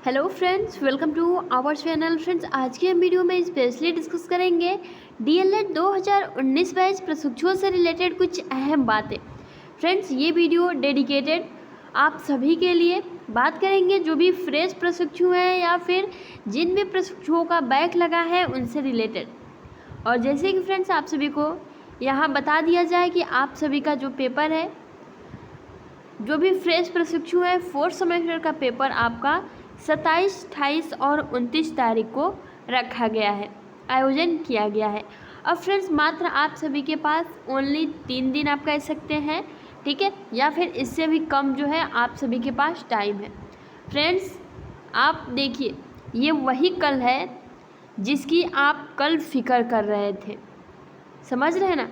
Hello friends, welcome to our channel. Friends, आज की हम वीडियो में स्पेशली डिस्कस करेंगे डीएलएड 2019 बैच प्रशिक्षुओं से रिलेटेड कुछ अहम बातें। फ्रेंड्स, ये वीडियो डेडिकेटेड आप सभी के लिए बात करेंगे जो भी फ्रेश प्रशिक्षु हैं या फिर जिन भी प्रशिक्षुओं का बैक लगा है उनसे रिलेटेड। और जैसे कि फ्रेंड्स आप सभी को यहाँ बता दिया जाए कि आप सभी का जो पेपर है, जो भी फ्रेश प्रशिक्षु है, 4th सेमेस्टर का पेपर आपका 27, 28 और 29 तारीख को रखा गया है, आयोजन किया गया है। अब फ्रेंड्स मात्र आप सभी के पास ओनली 3 दिन आप कह सकते हैं, ठीक है, या फिर इससे भी कम जो है आप सभी के पास टाइम है। फ्रेंड्स आप देखिए, ये वही कल है जिसकी आप कल फिक्र कर रहे थे, समझ रहे हैं ना।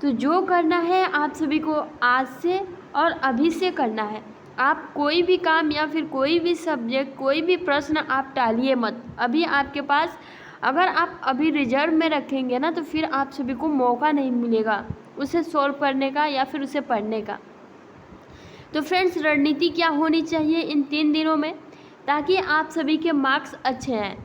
तो जो करना है आप सभी को आज से और अभी से करना है। आप कोई भी काम या फिर कोई भी सब्जेक्ट, कोई भी प्रश्न आप टालिए मत। अभी आपके पास, अगर आप अभी रिजर्व में रखेंगे ना तो फिर आप सभी को मौका नहीं मिलेगा उसे सॉल्व करने का या फिर उसे पढ़ने का। तो फ्रेंड्स, रणनीति क्या होनी चाहिए इन 3 दिनों में ताकि आप सभी के मार्क्स अच्छे आएँ।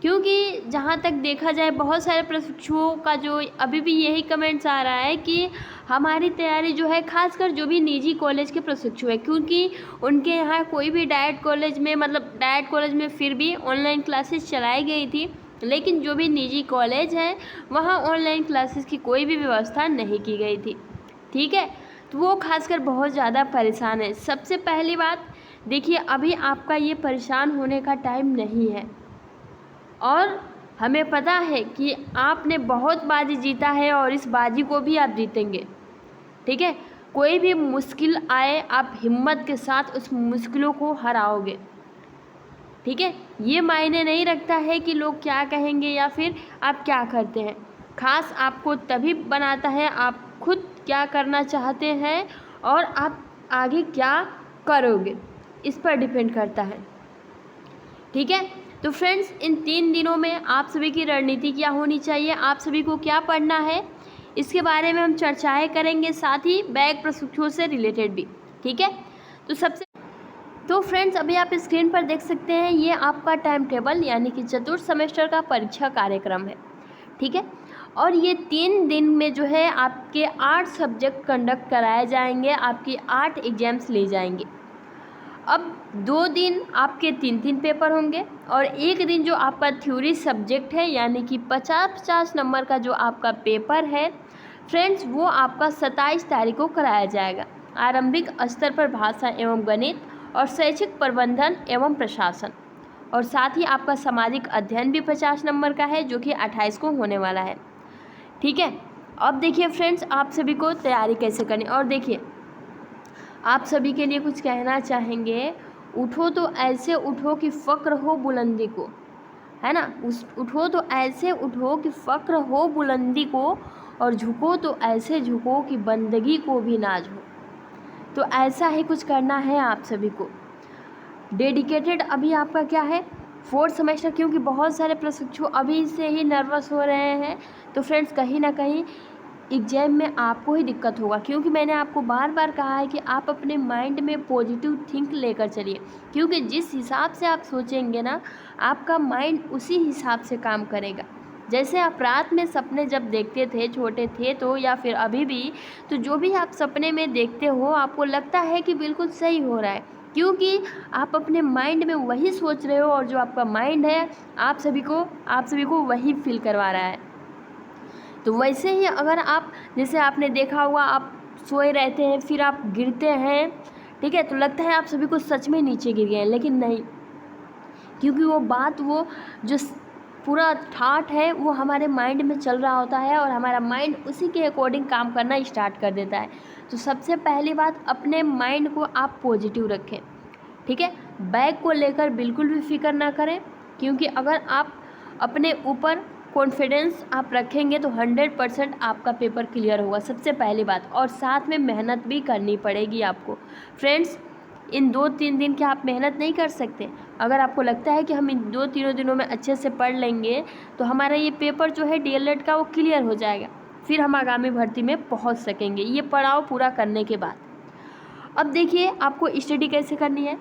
क्योंकि जहाँ तक देखा जाए बहुत सारे प्रशिक्षुओं का जो अभी भी यही कमेंट्स आ रहा है कि हमारी तैयारी जो है, खासकर जो भी निजी कॉलेज के प्रशिक्षु है, क्योंकि उनके यहाँ कोई भी डाइट कॉलेज में, मतलब डाइट कॉलेज में फिर भी ऑनलाइन क्लासेस चलाई गई थी, लेकिन जो भी निजी कॉलेज है वहाँ ऑनलाइन क्लासेस की कोई भी व्यवस्था नहीं की गई थी, ठीक है। तो वो खासकर बहुत ज़्यादा परेशान है। सबसे पहली बात देखिए, अभी आपका ये परेशान होने का टाइम नहीं है और हमें पता है कि आपने बहुत बाजी जीता है और इस बाजी को भी आप जीतेंगे, ठीक है। कोई भी मुश्किल आए आप हिम्मत के साथ उस मुश्किलों को हराओगे, ठीक है। ये मायने नहीं रखता है कि लोग क्या कहेंगे या फिर आप क्या करते हैं। खास आपको तभी बनाता है आप खुद क्या करना चाहते हैं और आप आगे क्या करोगे, इस पर डिपेंड करता है, ठीक है। तो फ्रेंड्स, इन 3 दिनों में आप सभी की रणनीति क्या होनी चाहिए, आप सभी को क्या पढ़ना है, इसके बारे में हम चर्चाएं करेंगे, साथ ही बैक प्रशिक्षुओं से रिलेटेड भी, ठीक है। तो फ्रेंड्स, अभी आप स्क्रीन पर देख सकते हैं, ये आपका टाइम टेबल यानी कि 4th सेमेस्टर का परीक्षा कार्यक्रम है, ठीक है। और ये 3 दिन में जो है आपके 8 सब्जेक्ट कंडक्ट कराए जाएंगे, आपकी 8 एग्जाम्स ली जाएंगी। अब 2 दिन आपके 3 पेपर होंगे और एक दिन जो आपका थ्योरी सब्जेक्ट है यानी कि 50-50 नंबर का जो आपका पेपर है फ्रेंड्स, वो आपका 27 तारीख को कराया जाएगा। आरंभिक स्तर पर भाषा एवं गणित और शैक्षिक प्रबंधन एवं प्रशासन, और साथ ही आपका सामाजिक अध्ययन भी 50 नंबर का है जो कि 28 को होने वाला है, ठीक है। अब देखिए फ्रेंड्स, आप सभी को तैयारी कैसे करनी, और देखिए आप सभी के लिए कुछ कहना चाहेंगे। उठो तो ऐसे उठो कि फ़क्र हो बुलंदी को, है ना। उठो तो ऐसे उठो कि फ़क्र हो बुलंदी को, और झुको तो ऐसे झुको कि बंदगी को भी नाज हो। तो ऐसा ही कुछ करना है आप सभी को। डेडिकेटेड अभी आपका क्या है, 4th सेमेस्टर, क्योंकि बहुत सारे प्रशिक्षु अभी से ही नर्वस हो रहे हैं। तो फ्रेंड्स, कहीं ना कहीं एग्जाम में आपको ही दिक्कत होगा, क्योंकि मैंने आपको बार बार कहा है कि आप अपने माइंड में पॉजिटिव थिंक लेकर चलिए, क्योंकि जिस हिसाब से आप सोचेंगे ना आपका माइंड उसी हिसाब से काम करेगा। जैसे आप रात में सपने जब देखते थे, छोटे थे तो, या फिर अभी भी, तो जो भी आप सपने में देखते हो आपको लगता है कि बिल्कुल सही हो रहा है, क्योंकि आप अपने माइंड में वही सोच रहे हो और जो आपका माइंड है आप सभी को वही फील करवा रहा है। तो वैसे ही अगर आप, जैसे आपने देखा होगा, आप सोए रहते हैं फिर आप गिरते हैं, ठीक है, तो लगता है आप सभी को सच में नीचे गिर गए हैं, लेकिन नहीं, क्योंकि वो बात, वो जो पूरा ठाट है वो हमारे माइंड में चल रहा होता है और हमारा माइंड उसी के अकॉर्डिंग काम करना स्टार्ट कर देता है। तो सबसे पहली बात, अपने माइंड को आप पॉजिटिव रखें, ठीक है। बैग को लेकर बिल्कुल भी फिक्र ना करें, क्योंकि अगर आप अपने ऊपर कॉन्फिडेंस आप रखेंगे तो 100% आपका पेपर क्लियर होगा, सबसे पहली बात। और साथ में मेहनत भी करनी पड़ेगी आपको। फ्रेंड्स, इन 2-3 दिन क्या आप मेहनत नहीं कर सकते? अगर आपको लगता है कि हम इन 2-3 दिनों में अच्छे से पढ़ लेंगे तो हमारा ये पेपर जो है डीएलएड का वो क्लियर हो जाएगा, फिर हम आगामी भर्ती में पहुंच सकेंगे, ये पड़ाव पूरा करने के बाद। अब देखिए आपको स्टडी कैसे करनी है।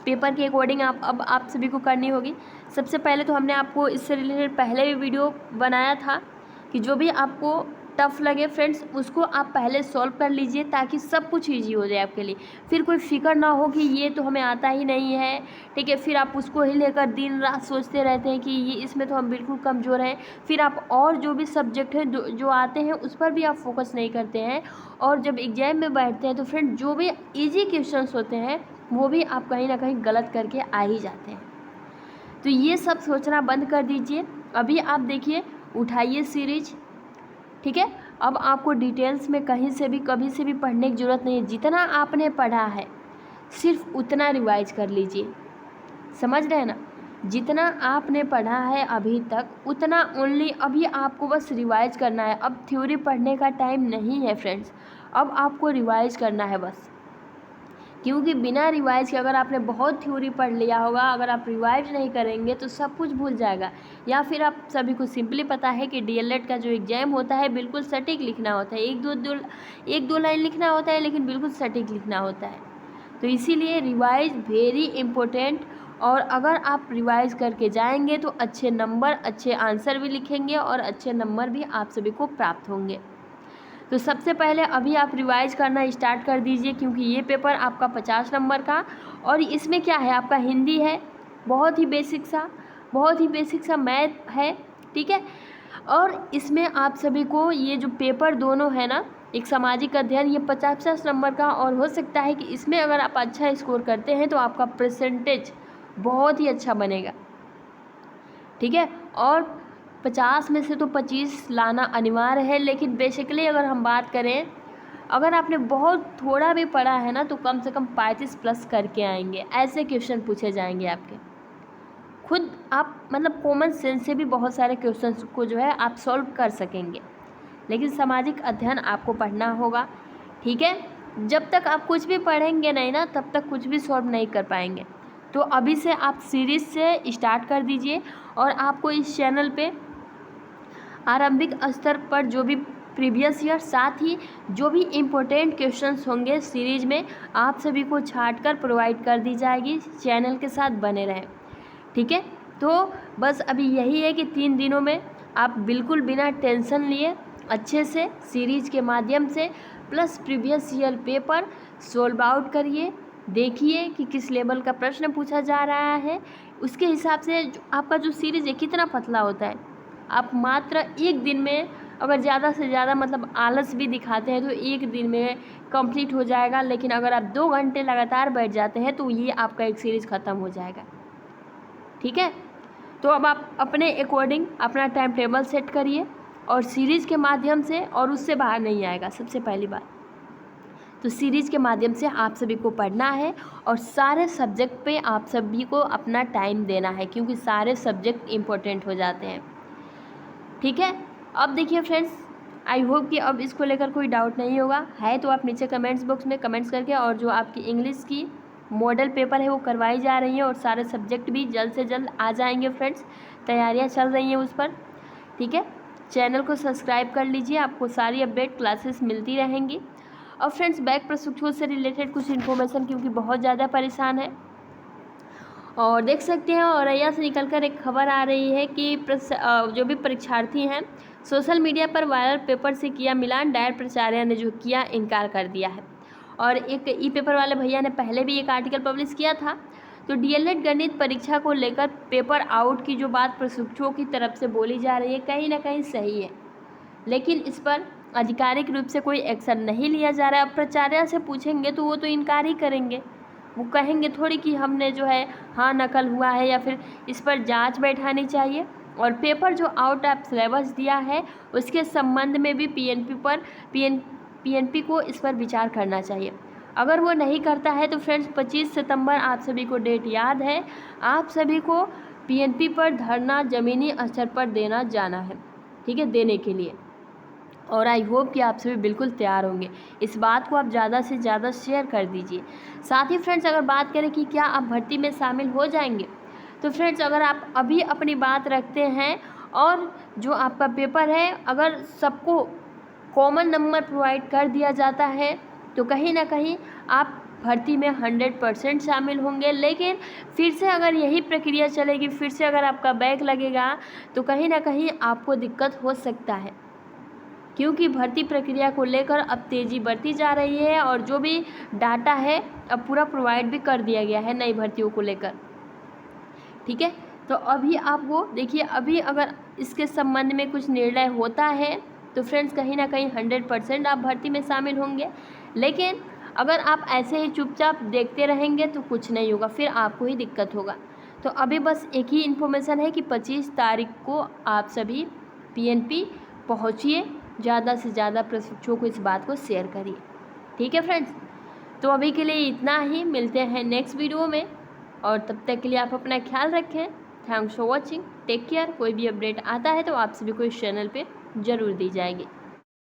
पेपर के अकॉर्डिंग आप सभी को करनी होगी। सबसे पहले तो हमने आपको इससे रिलेटेड पहले भी वीडियो बनाया था कि जो भी आपको टफ़ लगे फ्रेंड्स उसको आप पहले सॉल्व कर लीजिए ताकि सब कुछ ईजी हो जाए आपके लिए। फिर कोई फिक्र ना हो कि ये तो हमें आता ही नहीं है, ठीक है, फिर आप उसको ही लेकर दिन रात सोचते रहते हैं कि ये इसमें तो हम बिल्कुल कमज़ोर हैं। फिर आप और जो भी सब्जेक्ट हैं जो आते हैं उस पर भी आप फोकस नहीं करते हैं, और जब एग्ज़ाम में बैठते हैं तो फ्रेंड जो भी ईजी क्वेश्चंस होते हैं वो भी आप कहीं ना कहीं गलत करके आ ही जाते हैं। तो ये सब सोचना बंद कर दीजिए। अभी आप देखिए, उठाइए सीरीज, ठीक है। अब आपको डिटेल्स में कहीं से भी कभी से भी पढ़ने की ज़रूरत नहीं है। जितना आपने पढ़ा है सिर्फ उतना रिवाइज कर लीजिए, समझ रहे हैं ना। जितना आपने पढ़ा है अभी तक उतना ओनली अभी आपको बस रिवाइज करना है। अब थ्योरी पढ़ने का टाइम नहीं है फ्रेंड्स, अब आपको रिवाइज करना है बस। क्योंकि बिना रिवाइज के अगर आपने बहुत थ्योरी पढ़ लिया होगा, अगर आप रिवाइज नहीं करेंगे तो सब कुछ भूल जाएगा। या फिर आप सभी को सिंपली पता है कि डीएलएड का जो एग्ज़ाम होता है बिल्कुल सटीक लिखना होता है, एक दो लाइन लिखना होता है, लेकिन बिल्कुल सटीक लिखना होता है। तो इसीलिए रिवाइज वेरी इम्पोर्टेंट। और अगर आप रिवाइज करके जाएंगे तो अच्छे नंबर, अच्छे आंसर भी लिखेंगे और अच्छे नंबर भी आप सभी को प्राप्त होंगे। तो सबसे पहले अभी आप रिवाइज करना स्टार्ट कर दीजिए, क्योंकि ये पेपर आपका 50 नंबर का, और इसमें क्या है, आपका हिंदी है, बहुत ही बेसिक सा मैथ है, ठीक है। और इसमें आप सभी को ये जो पेपर दोनों है ना, एक सामाजिक अध्ययन, ये 50 नंबर का, और हो सकता है कि इसमें अगर आप अच्छा स्कोर करते हैं तो आपका परसेंटेज बहुत ही अच्छा बनेगा, ठीक है। और 50 में से तो 25 लाना अनिवार्य है। लेकिन बेसिकली अगर हम बात करें, अगर आपने बहुत थोड़ा भी पढ़ा है ना तो कम से कम 35 प्लस करके आएंगे। ऐसे क्वेश्चन पूछे जाएंगे आपके, खुद आप मतलब कॉमन सेंस से भी बहुत सारे क्वेश्चंस को जो है आप सॉल्व कर सकेंगे। लेकिन सामाजिक अध्ययन आपको पढ़ना होगा, ठीक है। जब तक आप कुछ भी पढ़ेंगे नहीं ना तब तक कुछ भी सॉल्व नहीं कर पाएंगे। तो अभी से आप सीरीज़ से स्टार्ट कर दीजिए, और आपको इस चैनल पे आरंभिक स्तर पर जो भी प्रीवियस ईयर, साथ ही जो भी इम्पोर्टेंट क्वेश्चंस होंगे सीरीज में, आप सभी को छांट कर प्रोवाइड कर दी जाएगी। चैनल के साथ बने रहें, ठीक है। तो बस अभी यही है कि 3 दिनों में आप बिल्कुल बिना टेंशन लिए अच्छे से सीरीज के माध्यम से plus previous year paper solve out करिए। देखिए कि किस लेवल का प्रश्न पूछा जा रहा है, उसके हिसाब से आपका जो सीरीज है कितना पतला होता है। आप मात्र एक दिन में अगर ज़्यादा से ज़्यादा मतलब आलस भी दिखाते हैं तो एक दिन में कंप्लीट हो जाएगा। लेकिन अगर आप 2 घंटे लगातार बैठ जाते हैं तो ये आपका एक सीरीज़ ख़त्म हो जाएगा, ठीक है। तो अब आप अपने अकॉर्डिंग अपना टाइम टेबल सेट करिए और सीरीज़ के माध्यम से, और उससे बाहर नहीं आएगा सबसे पहली बात। तो सीरीज़ के माध्यम से आप सभी को पढ़ना है और सारे सब्जेक्ट पे आप सभी को अपना टाइम देना है, क्योंकि सारे सब्जेक्ट इम्पोर्टेंट हो जाते हैं, ठीक है। अब देखिए फ्रेंड्स, आई होप कि अब इसको लेकर कोई डाउट नहीं होगा। है तो आप नीचे कमेंट्स बॉक्स में कमेंट्स करके, और जो आपकी इंग्लिश की मॉडल पेपर है वो करवाई जा रही है, और सारे सब्जेक्ट भी जल्द से जल्द आ जाएंगे फ्रेंड्स। तैयारियां चल रही हैं उस पर, ठीक है। चैनल को सब्सक्राइब कर लीजिए, आपको सारी अपडेट क्लासेस मिलती रहेंगी। और फ्रेंड्स, बैक प्रशिक्षुओं से रिलेटेड कुछ इन्फॉर्मेशन, क्योंकि बहुत ज़्यादा परेशान है, और देख सकते हैं औरैया से निकलकर एक खबर आ रही है कि जो भी परीक्षार्थी हैं सोशल मीडिया पर वायरल पेपर से किया मिलान, डायरेक्ट प्राचार्य ने जो किया इनकार कर दिया है। और एक ई पेपर वाले भैया ने पहले भी एक आर्टिकल पब्लिश किया था। तो डीएलएड गणित परीक्षा को लेकर पेपर आउट की जो बात प्रशिक्षुओं की तरफ से बोली जा रही है कहीं ना कहीं सही है, लेकिन इस पर आधिकारिक रूप से कोई एक्शन नहीं लिया जा रहा है। अब प्राचार्य से पूछेंगे तो वो तो इनकार ही करेंगे, वो कहेंगे थोड़ी कि हमने जो है हाँ नकल हुआ है, या फिर इस पर जांच बैठानी चाहिए। और पेपर जो आउट ऑफ सिलेबस दिया है उसके संबंध में भी पीएनपी को इस पर विचार करना चाहिए। अगर वो नहीं करता है तो फ्रेंड्स 25 सितंबर आप सभी को डेट याद है, आप सभी को पीएनपी पर धरना ज़मीनी स्तर पर देना जाना है, ठीक है, देने के लिए। और आई होप कि आप सभी बिल्कुल तैयार होंगे। इस बात को आप ज़्यादा से ज़्यादा शेयर कर दीजिए। साथ ही फ्रेंड्स, अगर बात करें कि क्या आप भर्ती में शामिल हो जाएंगे, तो फ्रेंड्स अगर आप अभी अपनी बात रखते हैं और जो आपका पेपर है अगर सबको कॉमन नंबर प्रोवाइड कर दिया जाता है तो कहीं ना कहीं आप भर्ती में 100% शामिल होंगे। लेकिन फिर से अगर यही प्रक्रिया चलेगी, फिर से अगर आपका बैक लगेगा तो कहीं ना कहीं आपको दिक्कत हो सकता है, क्योंकि भर्ती प्रक्रिया को लेकर अब तेज़ी बढ़ती जा रही है और जो भी डाटा है अब पूरा प्रोवाइड भी कर दिया गया है नई भर्तियों को लेकर। ठीक है, तो अभी आप वो देखिए, अभी अगर इसके संबंध में कुछ निर्णय होता है तो फ्रेंड्स कहीं ना कहीं 100% आप भर्ती में शामिल होंगे। लेकिन अगर आप ऐसे ही चुपचाप देखते रहेंगे तो कुछ नहीं होगा, फिर आपको ही दिक्कत होगा। तो अभी बस एक ही इन्फॉर्मेशन है कि 25 तारीख को आप सभी PNP पहुँचिए, ज़्यादा से ज़्यादा प्रशिक्षुओं को इस बात को शेयर करिए। ठीक है फ्रेंड्स, तो अभी के लिए इतना ही, मिलते हैं नेक्स्ट वीडियो में, और तब तक के लिए आप अपना ख्याल रखें। Thanks for watching, take care. कोई भी अपडेट आता है तो आप सभी को इस चैनल पे ज़रूर दी जाएगी।